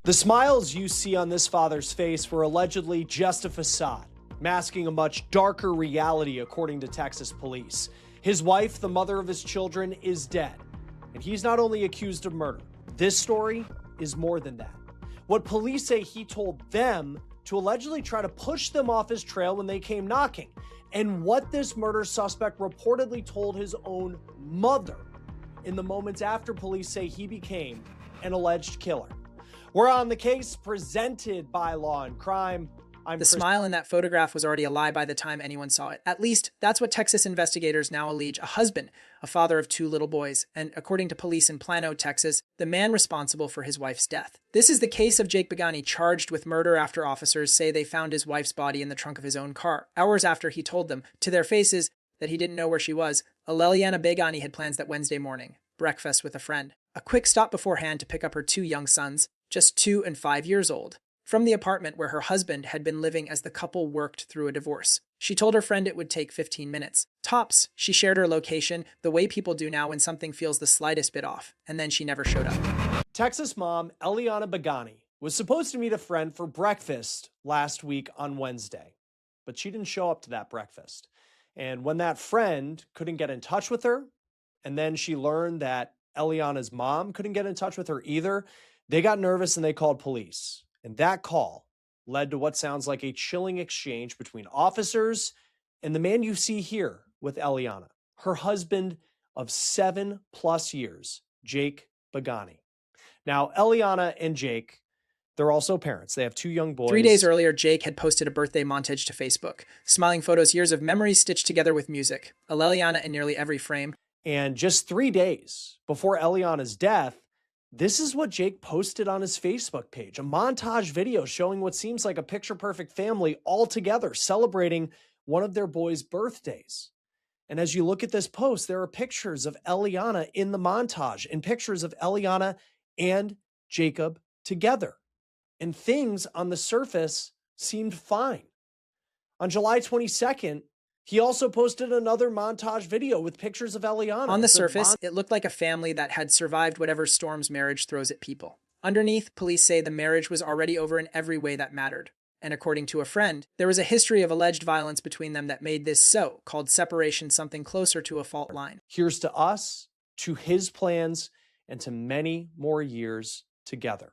The smiles you see on this father's face were allegedly just a facade, masking a much darker reality according to Texas police. His wife, the mother of his children, is dead, and he's not only accused of murder. This story is more than that. What police say he told them to allegedly try to push them off his trail when they came knocking, and what this murder suspect reportedly told his own mother in the moments after police say he became an alleged killer. We're on the case presented by Law and Crime. The smile in that photograph was already a lie by the time anyone saw it. At least, that's what Texas investigators now allege a husband, a father of 2 little boys, and according to police in Plano, Texas, the man responsible for his wife's death. This is the case of Jake Beagani, charged with murder after officers say they found his wife's body in the trunk of his own car, hours after he told them, to their faces, that he didn't know where she was. Elelliana Beagani had plans that Wednesday morning, breakfast with a friend, a quick stop beforehand to pick up her 2 young sons, just 2 and 5 years old, from the apartment where her husband had been living as the couple worked through a divorce. She told her friend it would take 15 minutes. Tops, she shared her location the way people do now when something feels the slightest bit off, and then she never showed up. Texas mom Elelliana Beagani was supposed to meet a friend for breakfast last week on Wednesday, but she didn't show up to that breakfast. And when that friend couldn't get in touch with her, and then she learned that Elelliana's mom couldn't get in touch with her either, they got nervous and they called police. And that call led to what sounds like a chilling exchange between officers and the man you see here with Elelliana, her husband of 7+ years, Jake Beagani. Now, Elelliana and Jake, they're also parents. They have 2 young boys. 3 days earlier, Jake had posted a birthday montage to Facebook, smiling photos, years of memories stitched together with music. Elelliana in nearly every frame. And just 3 days before Elelliana's death, this is what Jake posted on his Facebook page, a montage video showing what seems like a picture-perfect family all together celebrating one of their boys' birthdays. And as you look at this post, there are pictures of Elelliana in the montage and pictures of Elelliana and Jacob together. And things on the surface seemed fine. On July 22nd, he also posted another montage video with pictures of Elelliana. On the surface, it looked like a family that had survived whatever storms marriage throws at people. Underneath, police say the marriage was already over in every way that mattered. And according to a friend, there was a history of alleged violence between them that made this so-called separation something closer to a fault line. Here's to us, to his plans, and to many more years together.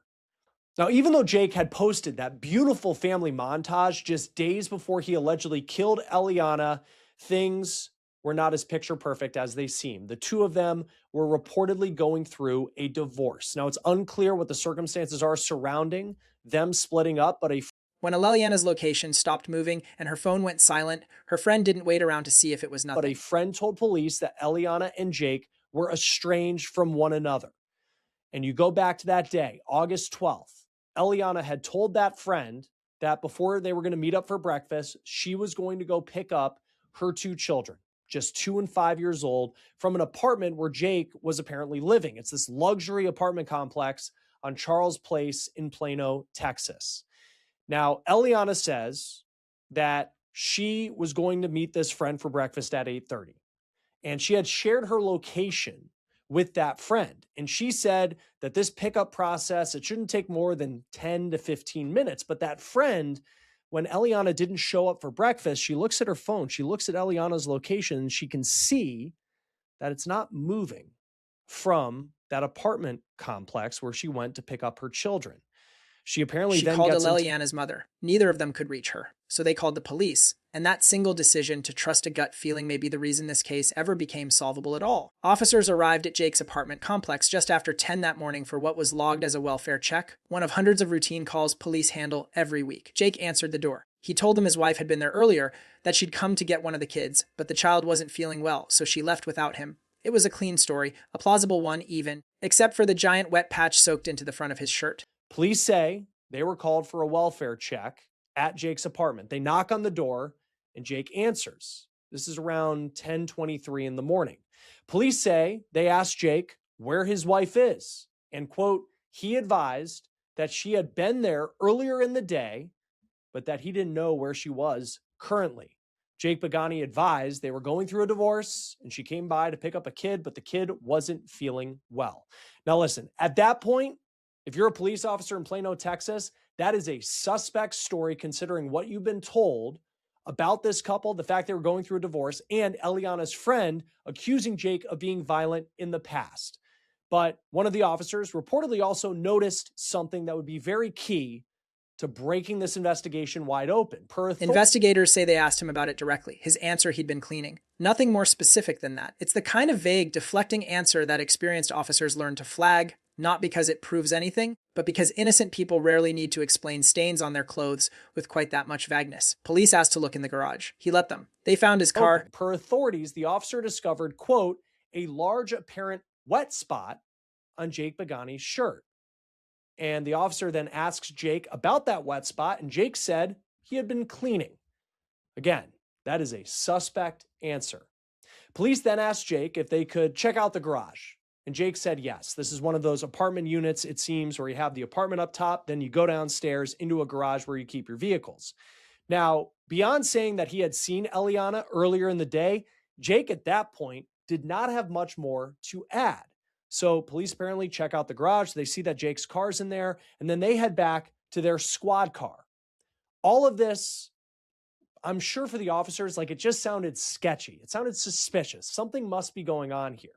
Now, even though Jake had posted that beautiful family montage just days before he allegedly killed Elelliana, things were not as picture perfect as they seemed. The 2 of them were reportedly going through a divorce. Now, it's unclear what the circumstances are surrounding them splitting up, but when Elelliana's location stopped moving and her phone went silent, her friend didn't wait around to see if it was nothing. But a friend told police that Elelliana and Jake were estranged from one another. And you go back to that day, August 12th. Elelliana had told that friend that before they were going to meet up for breakfast, she was going to go pick up her 2 children, just 2 and 5 years old, from an apartment where Jake was apparently living. It's this luxury apartment complex on Charles Place in Plano, Texas. Now, Elelliana says that she was going to meet this friend for breakfast at 8:30, and she had shared her location with that friend. And she said that this pickup process, it shouldn't take more than 10 to 15 minutes. But that friend, when Elelliana didn't show up for breakfast, she looks at her phone, she looks at Elliana's location, and she can see that it's not moving from that apartment complex where she went to pick up her children. She apparently then called Elelliana's mother. Neither of them could reach her, so they called the police. And that single decision to trust a gut feeling may be the reason this case ever became solvable at all. Officers arrived at Jake's apartment complex just after 10 that morning for what was logged as a welfare check, one of hundreds of routine calls police handle every week. Jake answered the door. He told them his wife had been there earlier, that she'd come to get one of the kids, but the child wasn't feeling well, so she left without him. It was a clean story, a plausible one even, except for the giant wet patch soaked into the front of his shirt. Police say they were called for a welfare check at Jake's apartment. They knock on the door and Jake answers. This is around 10:23 in the morning. Police say they asked Jake where his wife is. And quote, he advised that she had been there earlier in the day, but that he didn't know where she was currently. Jake Beagani advised they were going through a divorce and she came by to pick up a kid, but the kid wasn't feeling well. Now listen, at that point, If you're a police officer in Plano, Texas, that is a suspect story considering what you've been told about this couple, the fact they were going through a divorce, and Elelliana's friend accusing Jake of being violent in the past. But one of the officers reportedly also noticed something that would be very key to breaking this investigation wide open. Investigators say they asked him about it directly. His answer, he'd been cleaning. Nothing more specific than that. It's the kind of vague, deflecting answer that experienced officers learn to flag, not because it proves anything, but because innocent people rarely need to explain stains on their clothes with quite that much vagueness. Police asked to look in the garage. He let them. They found his car. Okay. Per authorities, the officer discovered, quote, a large apparent wet spot on Jake Beagani's shirt. And the officer then asks Jake about that wet spot, and Jake said he had been cleaning. Again, that is a suspect answer. Police then asked Jake if they could check out the garage. And Jake said yes. This is one of those apartment units, it seems, where you have the apartment up top, then you go downstairs into a garage where you keep your vehicles. Now, beyond saying that he had seen Elelliana earlier in the day, Jake at that point did not have much more to add. So police apparently check out the garage. They see that Jake's car's in there, and then they head back to their squad car. All of this, I'm sure for the officers, like it just sounded sketchy. It sounded suspicious. Something must be going on here.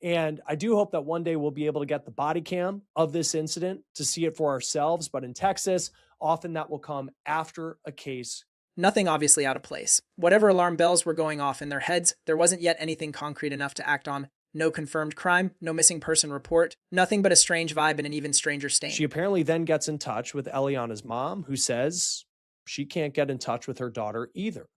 And I do hope that one day we'll be able to get the body cam of this incident to see it for ourselves. But in Texas, often that will come after a case. Nothing obviously out of place. Whatever alarm bells were going off in their heads, there wasn't yet anything concrete enough to act on. No confirmed crime, no missing person report, nothing but a strange vibe and an even stranger stain. She apparently then gets in touch with Elelliana's mom, who says she can't get in touch with her daughter either.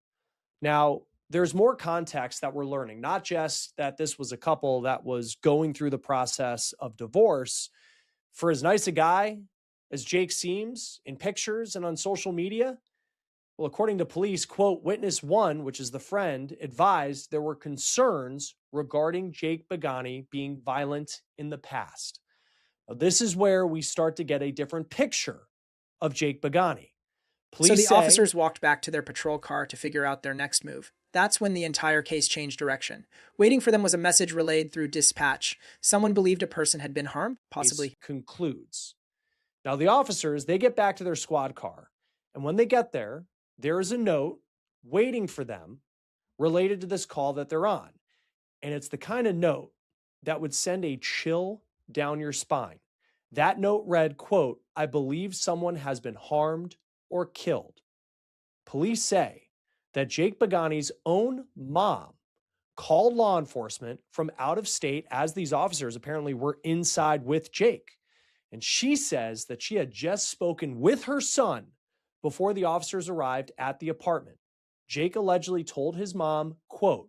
Now, there's more context that we're learning, not just that this was a couple that was going through the process of divorce. For as nice a guy as Jake seems in pictures and on social media, well, according to police, quote, witness one, which is the friend, advised there were concerns regarding Jake Beagani being violent in the past. Now, this is where we start to get a different picture of Jake Beagani. So the officers walked back to their patrol car to figure out their next move. That's when the entire case changed direction. Waiting for them was a message relayed through dispatch. Someone believed a person had been harmed, possibly. Concludes. Now the officers, they get back to their squad car. And when they get there, there is a note waiting for them related to this call that they're on. And it's the kind of note that would send a chill down your spine. That note read, quote, I believe someone has been harmed or killed. Police say that Jake Beagani's own mom called law enforcement from out of state as these officers apparently were inside with Jake. And she says that she had just spoken with her son before the officers arrived at the apartment. Jake allegedly told his mom, quote,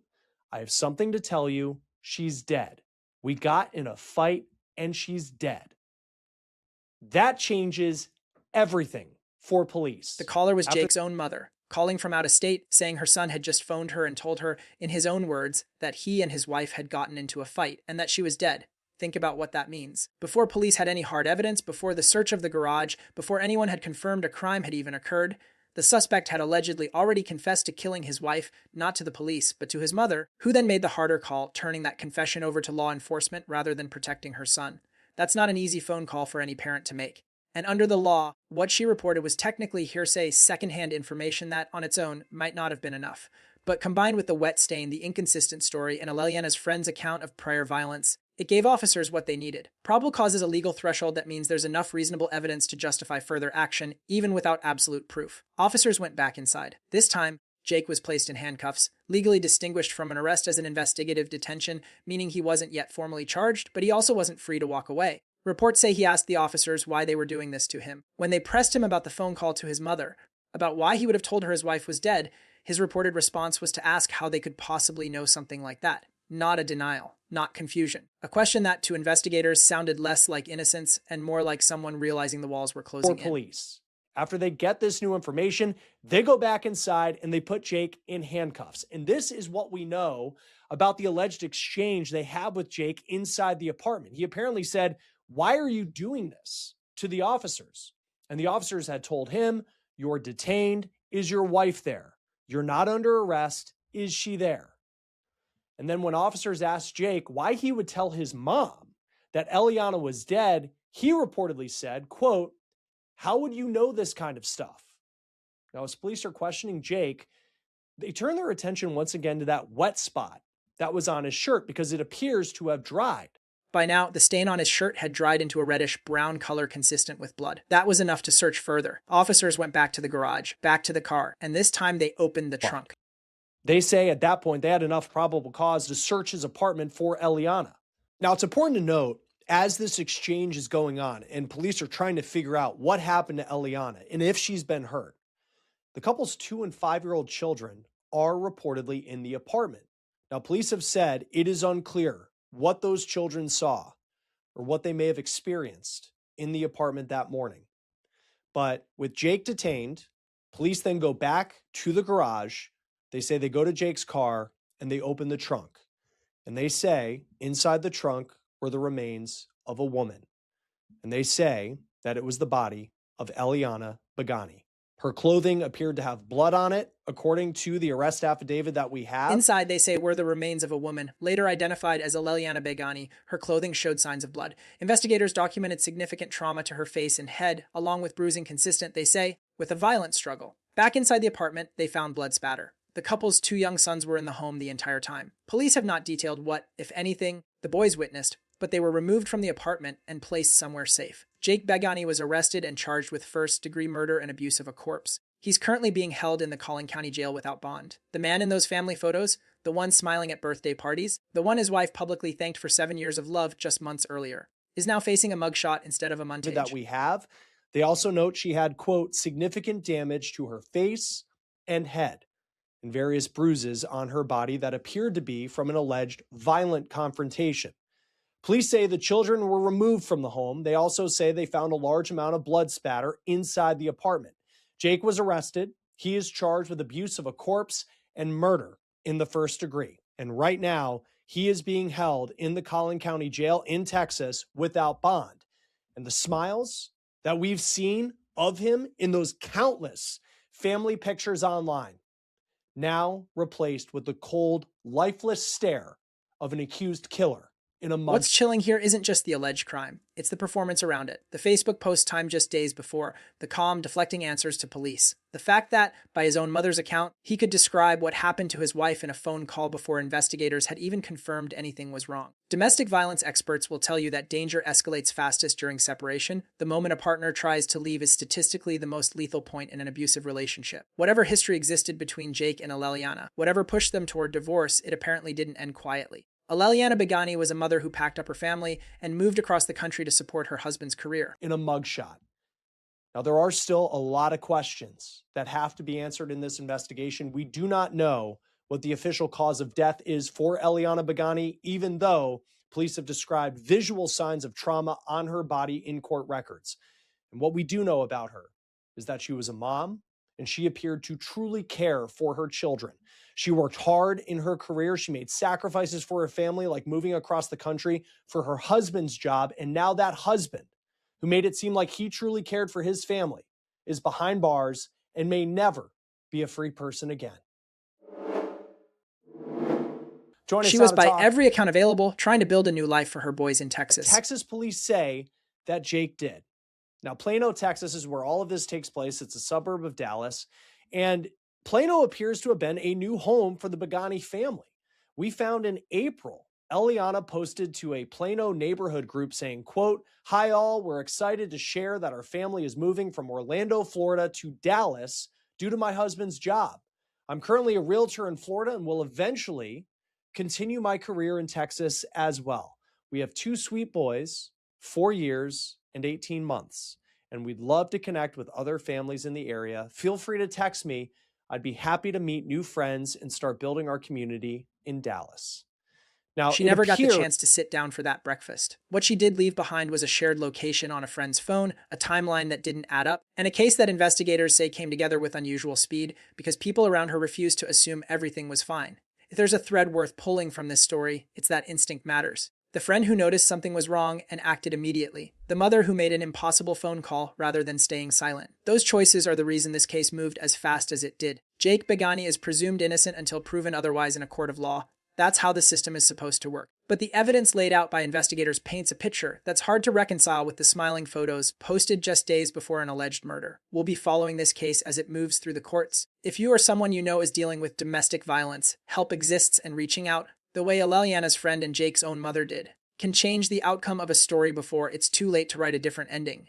I have something to tell you. She's dead. We got in a fight and she's dead. That changes everything for police. The caller was Jake's own mother, calling from out of state, saying her son had just phoned her and told her, in his own words, that he and his wife had gotten into a fight and that she was dead. Think about what that means. Before police had any hard evidence, before the search of the garage, before anyone had confirmed a crime had even occurred, the suspect had allegedly already confessed to killing his wife, not to the police, but to his mother, who then made the harder call, turning that confession over to law enforcement rather than protecting her son. That's not an easy phone call for any parent to make. And under the law, what she reported was technically hearsay, secondhand information that, on its own, might not have been enough. But combined with the wet stain, the inconsistent story, and Elelliana's friend's account of prior violence, it gave officers what they needed. Probable cause is a legal threshold that means there's enough reasonable evidence to justify further action, even without absolute proof. Officers went back inside. This time, Jake was placed in handcuffs, legally distinguished from an arrest as an investigative detention, meaning he wasn't yet formally charged, but he also wasn't free to walk away. Reports say he asked the officers why they were doing this to him. When they pressed him about the phone call to his mother, about why he would have told her his wife was dead, his reported response was to ask how they could possibly know something like that. Not a denial, not confusion. A question that, to investigators, sounded less like innocence and more like someone realizing the walls were closing in. Police. After they get this new information, they go back inside and they put Jake in handcuffs. And this is what we know about the alleged exchange they have with Jake inside the apartment. He apparently said, why are you doing this to the officers? And the officers had told him, you're detained. Is your wife there? You're not under arrest. Is she there? And then when officers asked Jake why he would tell his mom that Elelliana was dead, He reportedly said, quote, "How would you know this kind of stuff?" Now, as police are questioning Jake, they turn their attention once again to that wet spot that was on his shirt because it appears to have dried. By now, the stain on his shirt had dried into a reddish-brown color consistent with blood. That was enough to search further. Officers went back to the garage, back to the car, and this time they opened the trunk. They say at that point they had enough probable cause to search his apartment for Elelliana. Now, it's important to note, as this exchange is going on and police are trying to figure out what happened to Elelliana and if she's been hurt, the couple's 2- and 5-year-old children are reportedly in the apartment. Now, police have said it is unclear what those children saw or what they may have experienced in the apartment that morning. But with Jake detained, police then go back to the garage. They say they go to Jake's car and they open the trunk. And they say inside the trunk were the remains of a woman. And they say that it was the body of Elelliana Beagani. Her clothing appeared to have blood on it, according to the arrest affidavit that we have. Inside, they say, were the remains of a woman, later identified as Elelliana Beagani. Her clothing showed signs of blood. Investigators documented significant trauma to her face and head, along with bruising consistent, they say, with a violent struggle. Back inside the apartment, they found blood spatter. The couple's 2 young sons were in the home the entire time. Police have not detailed what, if anything, the boys witnessed, but they were removed from the apartment and placed somewhere safe. Jake Beagani was arrested and charged with first-degree murder and abuse of a corpse. He's currently being held in the Collin County Jail without bond. The man in those family photos, the one smiling at birthday parties, the one his wife publicly thanked for 7 years of love just months earlier, is now facing a mugshot instead of a montage. That we have. They also note she had, quote, significant damage to her face and head and various bruises on her body that appeared to be from an alleged violent confrontation. Police say the children were removed from the home. They also say they found a large amount of blood spatter inside the apartment. Jake was arrested. He is charged with abuse of a corpse and murder in the first degree. And right now, he is being held in the Collin County Jail in Texas without bond. And the smiles that we've seen of him in those countless family pictures online, now replaced with the cold, lifeless stare of an accused killer in a mug. What's chilling here isn't just the alleged crime, it's the performance around it. The Facebook post timed just days before, the calm, deflecting answers to police. The fact that, by his own mother's account, he could describe what happened to his wife in a phone call before investigators had even confirmed anything was wrong. Domestic violence experts will tell you that danger escalates fastest during separation. The moment a partner tries to leave is statistically the most lethal point in an abusive relationship. Whatever history existed between Jake and Elelliana, whatever pushed them toward divorce, it apparently didn't end quietly. Elelliana Beagani was a mother who packed up her family and moved across the country to support her husband's career. In a mugshot. Now, there are still a lot of questions that have to be answered in this investigation. We do not know what the official cause of death is for Elelliana Beagani, even though police have described visual signs of trauma on her body in court records. And what we do know about her is that she was a mom, and she appeared to truly care for her children. She worked hard in her career. She made sacrifices for her family, like moving across the country for her husband's job. And now that husband, who made it seem like he truly cared for his family, is behind bars and may never be a free person again. She was, by every account available, trying to build a new life for her boys in Texas. Texas police say that Jake did. Now, Plano, Texas is where all of this takes place. It's a suburb of Dallas. And Plano appears to have been a new home for the Beagani family. We found in April, Elelliana posted to a Plano neighborhood group saying, quote, "Hi all, we're excited to share that our family is moving from Orlando, Florida to Dallas due to my husband's job. I'm currently a realtor in Florida and will eventually continue my career in Texas as well. We have 2 sweet boys, 4 years and 18 months, and we'd love to connect with other families in the area. Feel free to text me. I'd be happy to meet new friends and start building our community in Dallas." Now, she never got the chance to sit down for that breakfast. What she did leave behind was a shared location on a friend's phone, a timeline that didn't add up, and a case that investigators say came together with unusual speed because people around her refused to assume everything was fine. If there's a thread worth pulling from this story, it's that instinct matters. The friend who noticed something was wrong and acted immediately. The mother who made an impossible phone call rather than staying silent. Those choices are the reason this case moved as fast as it did. Jake Beagani is presumed innocent until proven otherwise in a court of law. That's how the system is supposed to work. But the evidence laid out by investigators paints a picture that's hard to reconcile with the smiling photos posted just days before an alleged murder. We'll be following this case as it moves through the courts. If you or someone you know is dealing with domestic violence, help exists, and reaching out, the way Elelliana's friend and Jake's own mother did, can change the outcome of a story before it's too late to write a different ending.